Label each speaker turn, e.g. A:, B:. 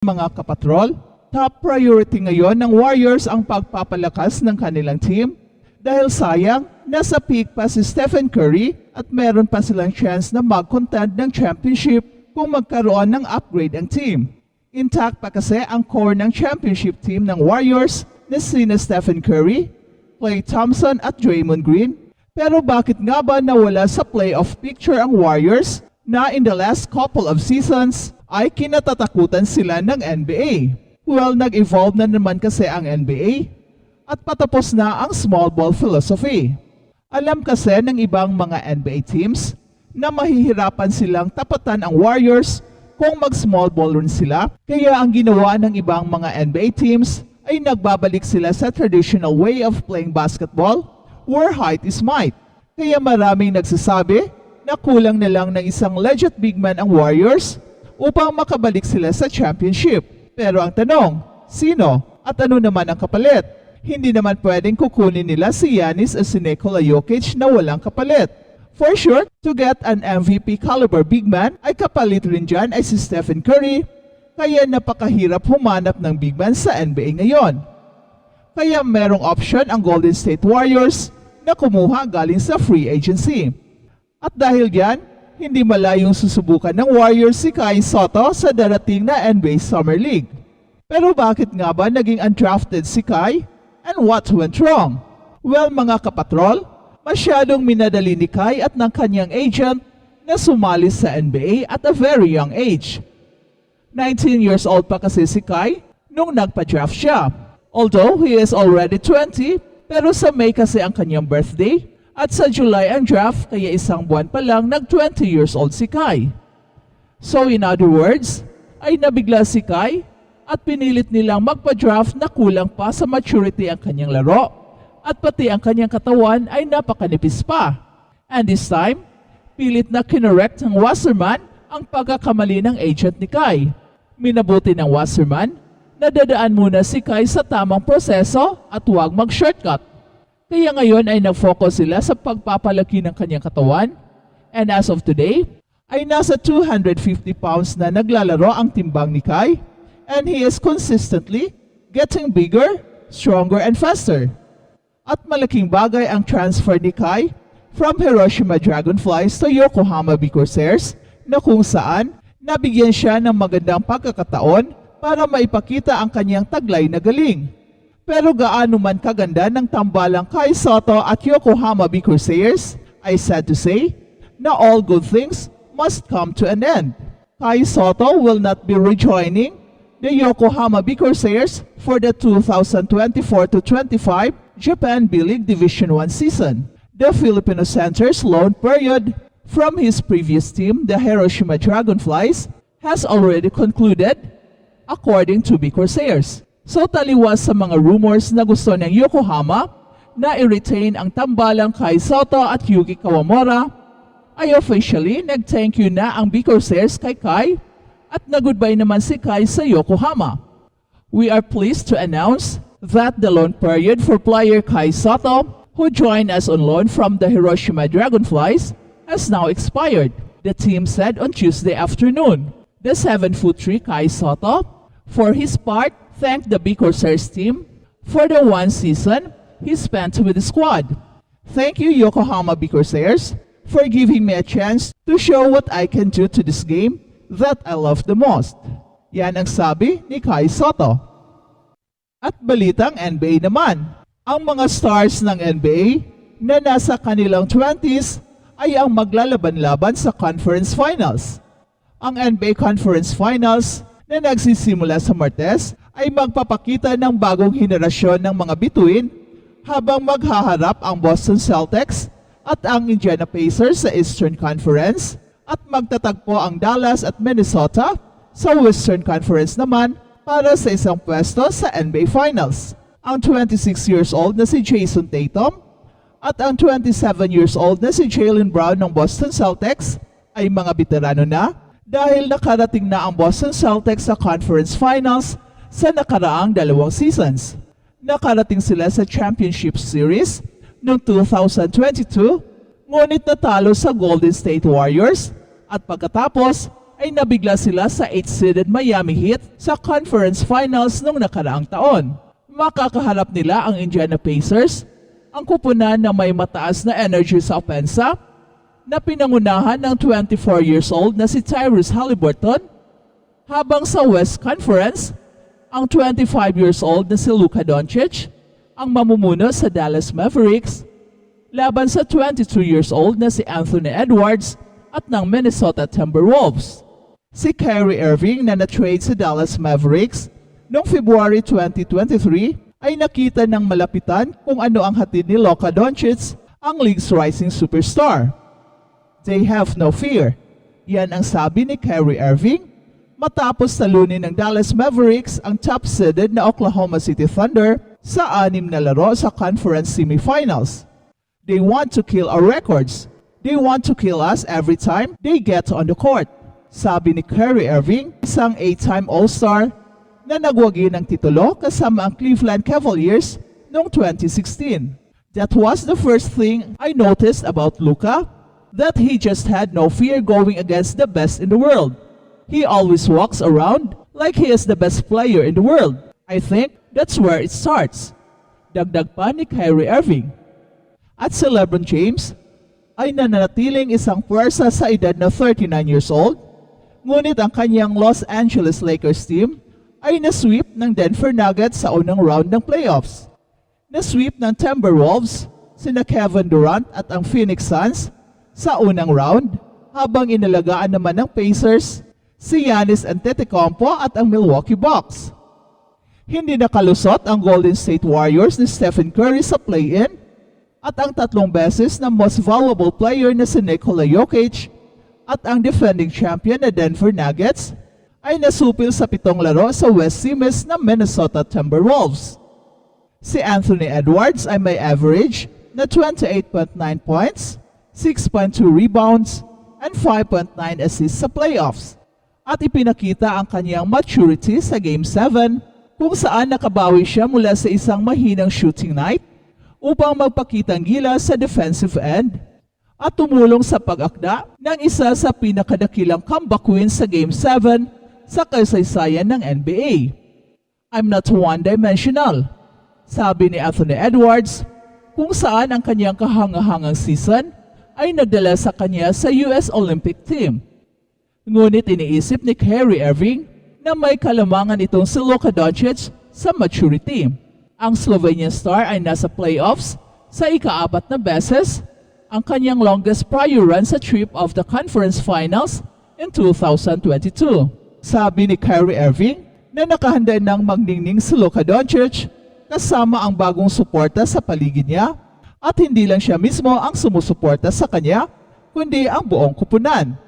A: Mga kapatrol, top priority ngayon ng Warriors ang pagpapalakas ng kanilang team dahil sayang, nasa peak pa si Stephen Curry at meron pa silang chance na mag-contend ng championship kung magkaroon ng upgrade ang team. Intact pa kasi ang core ng championship team ng Warriors na sina Stephen Curry, Klay Thompson at Draymond Green. Pero bakit nga ba nawala sa playoff picture ang Warriors na in the last couple of seasons ay kinatatakutan sila ng NBA? Well, nag-evolve na naman kasi ang NBA at patapos na ang small ball philosophy. Alam kasi ng ibang mga NBA teams na mahihirapan silang tapatan ang Warriors kung mag-small ball rin sila. Kaya ang ginawa ng ibang mga NBA teams ay nagbabalik sila sa traditional way of playing basketball where height is might. Kaya maraming nagsasabi na kulang na lang ng isang legit big man ang Warriors upang makabalik sila sa championship. Pero ang tanong, sino at ano naman ang kapalit? Hindi naman pwedeng kukunin nila si Giannis o si Nikola Jokic na walang kapalit. For sure, to get an MVP caliber big man ay kapalit rin dyan ay si Stephen Curry, kaya napakahirap humanap ng big man sa NBA ngayon. Kaya merong option ang Golden State Warriors na kumuha galing sa free agency. At dahil dyan, hindi malayong susubukan ng Warriors si Kai Sotto sa darating na NBA Summer League. Pero bakit nga ba naging undrafted si Kai? And what went wrong? Well, mga kapatrol, masyadong minadali ni Kai at ng kanyang agent na sumali sa NBA at a very young age. 19 years old pa kasi si Kai nung nagpa-draft siya. Although he is already 20, pero sa May kasi ang kanyang birthday, at sa July ang draft, kaya isang buwan pa lang nag-20 years old si Kai. So in other words, ay nabigla si Kai at pinilit nilang magpa-draft na kulang pa sa maturity ang kanyang laro at pati ang kanyang katawan ay napakanipis pa. And this time, pilit na kinorekt ng Wasserman ang pagkakamali ng agent ni Kai. Minabuti ng Wasserman na dadaan muna si Kai sa tamang proseso at huwag mag-shortcut. Kaya ngayon ay nag-focus sila sa pagpapalaki ng kanyang katawan. And as of today, ay nasa 250 pounds na naglalaro ang timbang ni Kai. And he is consistently getting bigger, stronger, and faster. At malaking bagay ang transfer ni Kai from Hiroshima Dragonflies to Yokohama B. Corsairs na kung saan nabigyan siya ng magandang pagkakataon para maipakita ang kanyang taglay na galing. Pero gaano man kaganda ng tambalang Kai Sotto at Yokohama B. Corsairs, I sad to say na all good things must come to an end. Kai Sotto will not be rejoining the Yokohama B. Corsairs for the 2024-25 Japan B-League Division 1 season. The Filipino center's loan period from his previous team, the Hiroshima Dragonflies, has already concluded, according to B. Corsairs. So taliwas sa mga rumors na gusto ng Yokohama na i-retain ang tambalang Kai Sotto at Yuki Kawamura, ay officially nag-thank you na ang B. Corsairs kay Kai at nag-goodbye naman si Kai sa Yokohama. We are pleased to announce that the loan period for player Kai Sotto, who joined us on loan from the Hiroshima Dragonflies, has now expired, the team said on Tuesday afternoon. The 7'3" Kai Sotto, for his part, thanked the B. Corsairs team for the one season he spent with the squad. Thank you, Yokohama B. Corsairs, for giving me a chance to show what I can do to this game that I love the most. Yan ang sabi ni Kai Sotto. At balitang NBA naman, ang mga stars ng NBA na nasa kanilang 20s ay ang maglalaban-laban sa Conference Finals. Ang NBA Conference Finals na nagsisimula sa Martes ay magpapakita ng bagong henerasyon ng mga bituin habang maghaharap ang Boston Celtics at ang Indiana Pacers sa Eastern Conference at magtatagpo ang Dallas at Minnesota sa Western Conference naman para sa isang pwesto sa NBA Finals. Ang 26 years old na si Jason Tatum at ang 27 years old na si Jaylen Brown ng Boston Celtics ay mga veterano na dahil nakarating na ang Boston Celtics sa Conference Finals sa nakaraang 2 seasons. Nakarating sila sa Championship Series noong 2022, ngunit natalo sa Golden State Warriors at pagkatapos ay nabigla sila sa 8th-seeded Miami Heat sa Conference Finals noong nakaraang taon. Makakaharap nila ang Indiana Pacers, ang kupunan na may mataas na energy sa opensa, na pinangunahan ng 24 years old na si Tyrese Haliburton, habang sa West Conference, ang 25 years old na si Luka Doncic, ang mamumuno sa Dallas Mavericks, laban sa 22 years old na si Anthony Edwards at ng Minnesota Timberwolves. Si Kyrie Irving na na-trade sa Dallas Mavericks noong February 2023 ay nakita ng malapitan kung ano ang hatid ni Luka Doncic, ang league's rising superstar. They have no fear. Yan ang sabi ni Kyrie Irving matapos talunin ng Dallas Mavericks ang top-seeded na Oklahoma City Thunder sa 6 na laro sa conference semifinals. They want to kill our records. They want to kill us every time they get on the court. Sabi ni Kyrie Irving, isang 8-time All-Star na nagwagi ng titulo kasama ang Cleveland Cavaliers noong 2016. That was the first thing I noticed about Luka, that he just had no fear going against the best in the world. He always walks around like he is the best player in the world. I think that's where it starts. Dagdag pa ni Kyrie Irving. At si LeBron James ay nananatiling isang puwersa sa edad na 39 years old, ngunit ang kanyang Los Angeles Lakers team ay na-sweep ng Denver Nuggets sa unang round ng playoffs. Na-sweep ng Timberwolves sina Kevin Durant at ang Phoenix Suns sa unang round, habang inalagaan naman ng Pacers si Giannis Antetokounmpo at ang Milwaukee Bucks. Hindi nakalusot ang Golden State Warriors ni Stephen Curry sa play-in, at ang 3 beses na most valuable player na si Nikola Jokic at ang defending champion na Denver Nuggets ay nasupil sa 7 laro sa West Semis ng Minnesota Timberwolves. Si Anthony Edwards ay may average na 28.9 points, 6.2 rebounds, and 5.9 assists sa playoffs. At ipinakita ang kanyang maturity sa Game 7 kung saan nakabawi siya mula sa isang mahinang shooting night upang magpakitang gilas sa defensive end at tumulong sa pag-akda ng isa sa pinakadakilang comeback win sa Game 7 sa kasaysayan ng NBA. I'm not one-dimensional, sabi ni Anthony Edwards, kung saan ang kanyang kahangahangang season ay nagdala sa kanya sa US Olympic team. Ngunit iniisip ni Kyrie Irving na may kalamangan itong si Luka Doncic sa maturity. Ang Slovenian star ay nasa playoffs sa ika-4 na beses, ang kanyang longest prior run sa trip of the conference finals in 2022. Sabi ni Kyrie Irving na nakahanda ng magningning si Luka Doncic kasama ang bagong suporta sa paligid niya, at hindi lang siya mismo ang sumusuporta sa kanya, kundi ang buong kupunan.